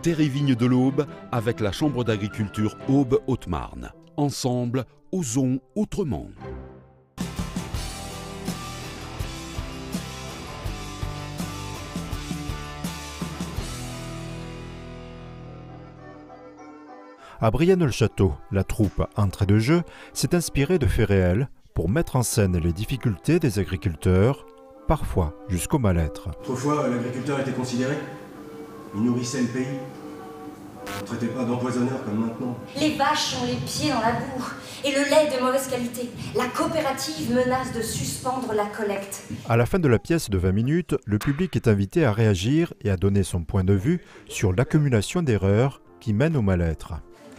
Terre-et-Vigne de l'Aube avec la Chambre d'agriculture Aube-Haute-Marne. Ensemble, osons autrement. À Brienne-le-Château, la troupe Entrée de jeu s'est inspirée de faits réels pour mettre en scène les difficultés des agriculteurs, parfois jusqu'au mal-être. Autrefois, l'agriculteur était considéré. Il nourrissait le pays. On ne traitait pas d'empoisonneur comme maintenant. Les vaches ont les pieds dans la boue et le lait est de mauvaise qualité. La coopérative menace de suspendre la collecte. À la fin de la pièce de 20 minutes, le public est invité à réagir et à donner son point de vue sur l'accumulation d'erreurs qui mènent au mal-être.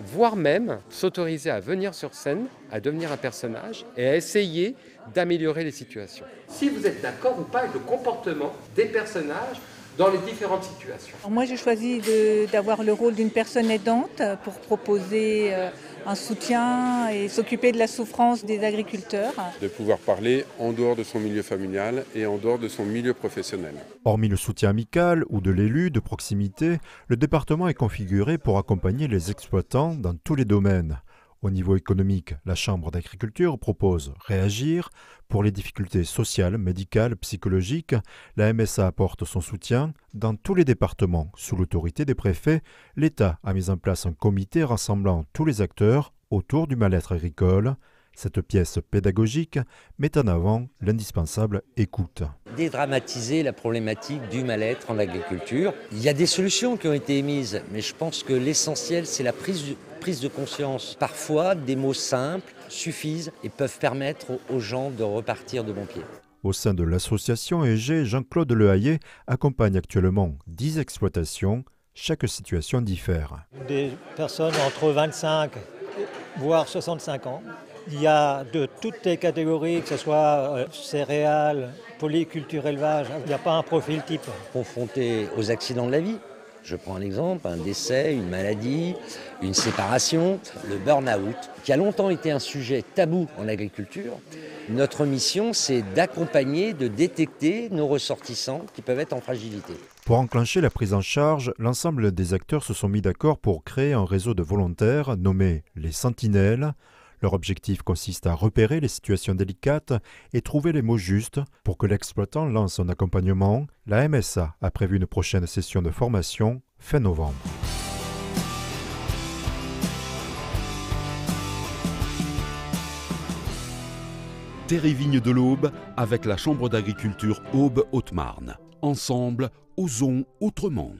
Voire même s'autoriser à venir sur scène, à devenir un personnage et à essayer d'améliorer les situations. Si vous êtes d'accord ou pas avec le comportement des personnages dans les différentes situations. Alors moi j'ai choisi d'avoir le rôle d'une personne aidante pour proposer un soutien et s'occuper de la souffrance des agriculteurs. De pouvoir parler en dehors de son milieu familial et en dehors de son milieu professionnel. Hormis le soutien amical ou de l'élu de proximité, le département est configuré pour accompagner les exploitants dans tous les domaines. Au niveau économique, la Chambre d'agriculture propose Réagir. Pour les difficultés sociales, médicales, psychologiques, la MSA apporte son soutien. Dans tous les départements, sous l'autorité des préfets, l'État a mis en place un comité rassemblant tous les acteurs autour du mal-être agricole. Cette pièce pédagogique met en avant l'indispensable écoute. Dédramatiser la problématique du mal-être en agriculture. Il y a des solutions qui ont été émises, mais je pense que l'essentiel, c'est la prise de conscience. Parfois, des mots simples suffisent et peuvent permettre aux gens de repartir de bon pied. Au sein de l'association EG, Jean-Claude Lehaillet accompagne actuellement 10 exploitations. Chaque situation diffère. Des personnes entre 25 voire 65 ans. Il y a de toutes les catégories, que ce soit céréales, polyculture, élevage, il n'y a pas un profil type. Confrontés aux accidents de la vie, je prends un exemple, un décès, une maladie, une séparation, le burn-out, qui a longtemps été un sujet tabou en agriculture. Notre mission, c'est d'accompagner, de détecter nos ressortissants qui peuvent être en fragilité. Pour enclencher la prise en charge, l'ensemble des acteurs se sont mis d'accord pour créer un réseau de volontaires nommé les Sentinelles. Leur objectif consiste à repérer les situations délicates et trouver les mots justes pour que l'exploitant lance son accompagnement. La MSA a prévu une prochaine session de formation fin novembre. Terre-et-Vigne de l'Aube avec la Chambre d'agriculture Aube-Haute-Marne. Ensemble, osons autrement.